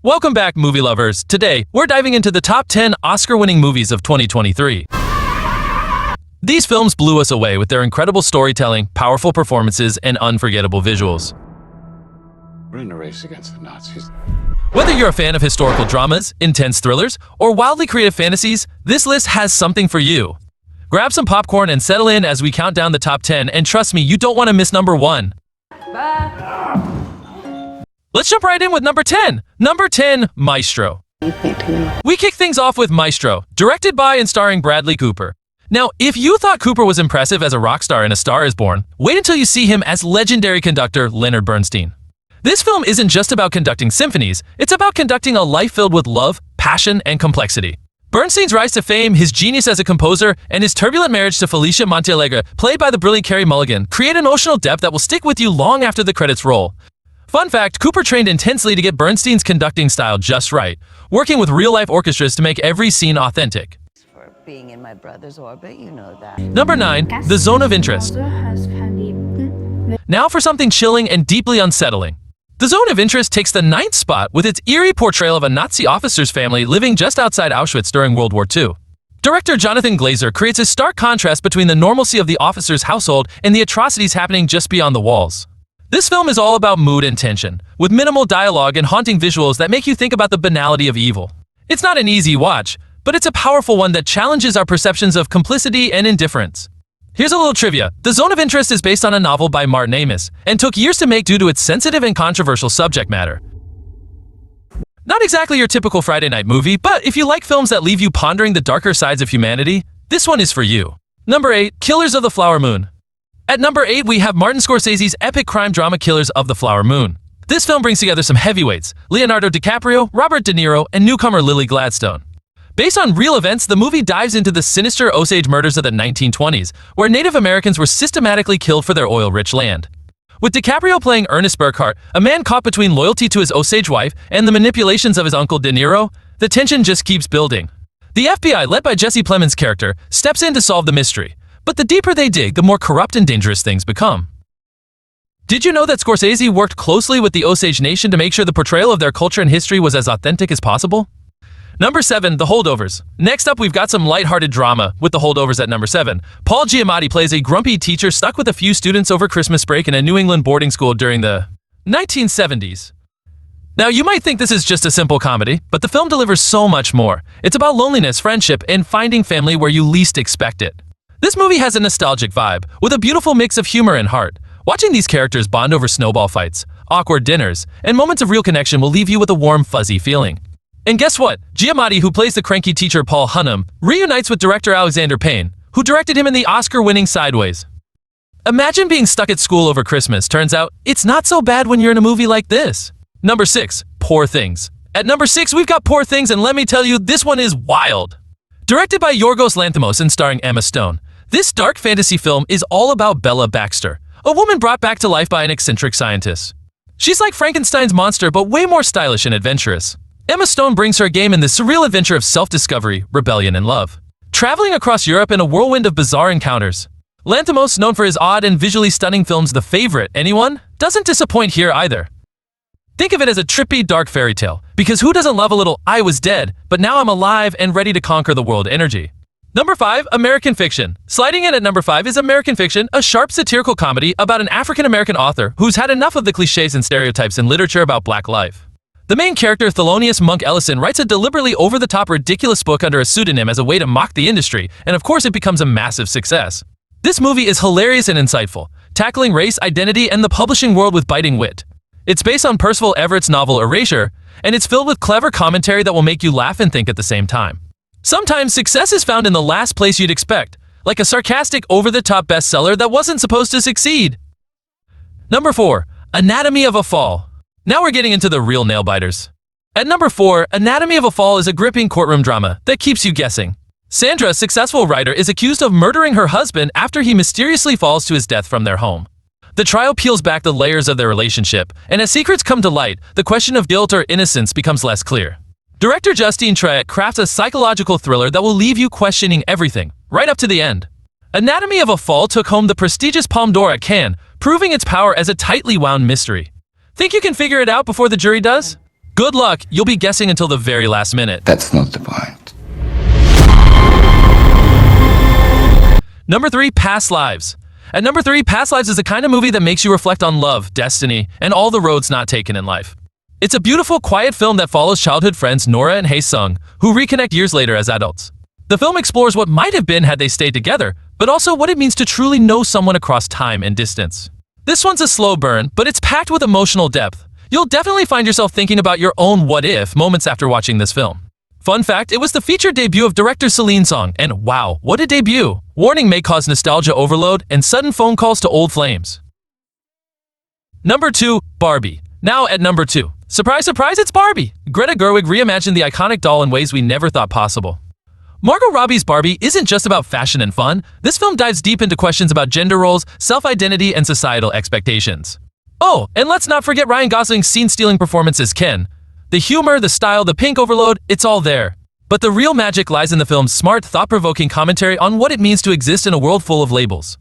Welcome back, movie lovers. Today, we're diving into the top 10 Oscar-winning movies of 2023. These films blew us away with their incredible storytelling, powerful performances, and unforgettable visuals. We're in a race against the Nazis. Whether you're a fan of historical dramas, intense thrillers, or wildly creative fantasies, this list has something for you. Grab some popcorn and settle in as we count down the top 10, and trust me, you don't want to miss number 1. Let's jump right in with number 10. Number 10, Maestro. We kick things off with Maestro, directed by and starring Bradley Cooper. Now, if you thought Cooper was impressive as a rock star in A Star is Born, wait until you see him as legendary conductor Leonard Bernstein. This film isn't just about conducting symphonies, it's about conducting a life filled with love, passion, and complexity. Bernstein's rise to fame, his genius as a composer, and his turbulent marriage to Felicia Montealegre, played by the brilliant Carey Mulligan, create emotional depth that will stick with you long after the credits roll. Fun fact, Cooper trained intensely to get Bernstein's conducting style just right, working with real-life orchestras to make every scene authentic. For being in my brother's orbit, you know that. Number 9, The Zone of Interest. Now for something chilling and deeply unsettling. The Zone of Interest takes the 9th spot with its eerie portrayal of a Nazi officer's family living just outside Auschwitz during World War II. Director Jonathan Glazer creates a stark contrast between the normalcy of the officer's household and the atrocities happening just beyond the walls. This film is all about mood and tension, with minimal dialogue and haunting visuals that make you think about the banality of evil. It's not an easy watch, but it's a powerful one that challenges our perceptions of complicity and indifference. Here's a little trivia. The Zone of Interest is based on a novel by Martin Amis, and took years to make due to its sensitive and controversial subject matter. Not exactly your typical Friday night movie, but if you like films that leave you pondering the darker sides of humanity, this one is for you. Number 8, Killers of the Flower Moon. At number 8, we have Martin Scorsese's epic crime drama Killers of the Flower Moon. This film brings together some heavyweights, Leonardo DiCaprio, Robert De Niro, and newcomer Lily Gladstone. Based on real events, the movie dives into the sinister Osage murders of the 1920s, where Native Americans were systematically killed for their oil-rich land. With DiCaprio playing Ernest Burkhart, a man caught between loyalty to his Osage wife and the manipulations of his uncle De Niro, the tension just keeps building. The FBI, led by Jesse Plemons' character, steps in to solve the mystery. But the deeper they dig, the more corrupt and dangerous things become. Did you know that Scorsese worked closely with the Osage Nation to make sure the portrayal of their culture and history was as authentic as possible? Number 7, The Holdovers. Next up, we've got some lighthearted drama with The Holdovers at number 7. Paul Giamatti plays a grumpy teacher stuck with a few students over Christmas break in a New England boarding school during the 1970s. Now, you might think this is just a simple comedy, but the film delivers so much more. It's about loneliness, friendship, and finding family where you least expect it. This movie has a nostalgic vibe, with a beautiful mix of humor and heart. Watching these characters bond over snowball fights, awkward dinners, and moments of real connection will leave you with a warm, fuzzy feeling. And guess what? Giamatti, who plays the cranky teacher Paul Hunnam, reunites with director Alexander Payne, who directed him in the Oscar-winning Sideways. Imagine being stuck at school over Christmas. Turns out, it's not so bad when you're in a movie like this. Number 6, Poor Things. At number 6, we've got Poor Things, and let me tell you, this one is wild. Directed by Yorgos Lanthimos and starring Emma Stone, this dark fantasy film is all about Bella Baxter, a woman brought back to life by an eccentric scientist. She's like Frankenstein's monster, but way more stylish and adventurous. Emma Stone brings her game in the surreal adventure of self-discovery, rebellion, and love, traveling across Europe in a whirlwind of bizarre encounters. Lanthimos, known for his odd and visually stunning films The Favorite, anyone? Doesn't disappoint here either. Think of it as a trippy, dark fairy tale, because who doesn't love a little "I was dead, but now I'm alive and ready to conquer the world" energy? Number 5, American Fiction. Sliding in at number 5 is American Fiction, a sharp satirical comedy about an African-American author who's had enough of the cliches and stereotypes in literature about black life. The main character, Thelonious Monk Ellison, writes a deliberately over-the-top ridiculous book under a pseudonym as a way to mock the industry, and of course it becomes a massive success. This movie is hilarious and insightful, tackling race, identity, and the publishing world with biting wit. It's based on Percival Everett's novel Erasure, and it's filled with clever commentary that will make you laugh and think at the same time. Sometimes success is found in the last place you'd expect, like a sarcastic, over-the-top bestseller that wasn't supposed to succeed. Number 4, Anatomy of a Fall. Now we're getting into the real nail-biters. At number 4, Anatomy of a Fall is a gripping courtroom drama that keeps you guessing. Sandra, a successful writer, is accused of murdering her husband after he mysteriously falls to his death from their home. The trial peels back the layers of their relationship, and as secrets come to light, the question of guilt or innocence becomes less clear. Director Justine Triet crafts a psychological thriller that will leave you questioning everything, right up to the end. Anatomy of a Fall took home the prestigious Palme d'Or at Cannes, proving its power as a tightly wound mystery. Think you can figure it out before the jury does? Good luck, you'll be guessing until the very last minute. That's not the point. Number 3, Past Lives. At number 3, Past Lives is the kind of movie that makes you reflect on love, destiny, and all the roads not taken in life. It's a beautiful, quiet film that follows childhood friends Nora and Hae Sung, who reconnect years later as adults. The film explores what might have been had they stayed together, but also what it means to truly know someone across time and distance. This one's a slow burn, but it's packed with emotional depth. You'll definitely find yourself thinking about your own what-if moments after watching this film. Fun fact, it was the featured debut of director Celine Song, and wow, what a debut! Warning may cause nostalgia overload and sudden phone calls to old flames. Number 2, Barbie. Now at number 2. Surprise, surprise, it's Barbie! Greta Gerwig reimagined the iconic doll in ways we never thought possible. Margot Robbie's Barbie isn't just about fashion and fun. This film dives deep into questions about gender roles, self-identity, and societal expectations. Oh, and let's not forget Ryan Gosling's scene-stealing performance as Ken. The humor, the style, the pink overload, it's all there. But the real magic lies in the film's smart, thought-provoking commentary on what it means to exist in a world full of labels.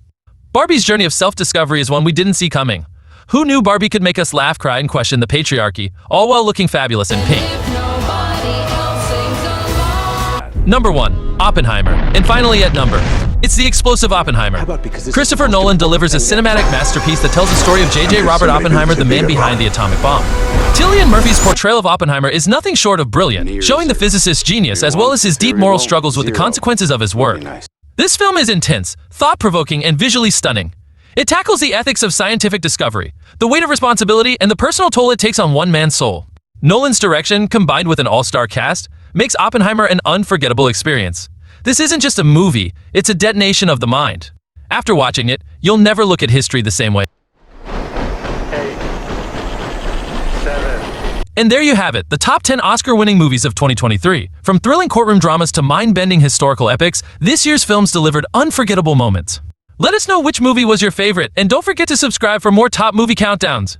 Barbie's journey of self-discovery is one we didn't see coming. Who knew Barbie could make us laugh, cry, and question the patriarchy, all while looking fabulous in pink? Number 1, Oppenheimer. And finally at number, it's the explosive Oppenheimer. Christopher Nolan delivers a cinematic masterpiece that tells the story of J.J. Robert Oppenheimer, the man behind the atomic bomb. Cillian Murphy's portrayal of Oppenheimer is nothing short of brilliant, showing the physicist's genius as well as his deep moral struggles with the consequences of his work. This film is intense, thought-provoking, and visually stunning. It tackles the ethics of scientific discovery, the weight of responsibility, and the personal toll it takes on one man's soul. Nolan's direction, combined with an all-star cast, makes Oppenheimer an unforgettable experience. This isn't just a movie, it's a detonation of the mind. After watching it, you'll never look at history the same way. 8, 7. And there you have it, the top 10 Oscar-winning movies of 2023. From thrilling courtroom dramas to mind-bending historical epics, this year's films delivered unforgettable moments. Let us know which movie was your favorite, and don't forget to subscribe for more top movie countdowns.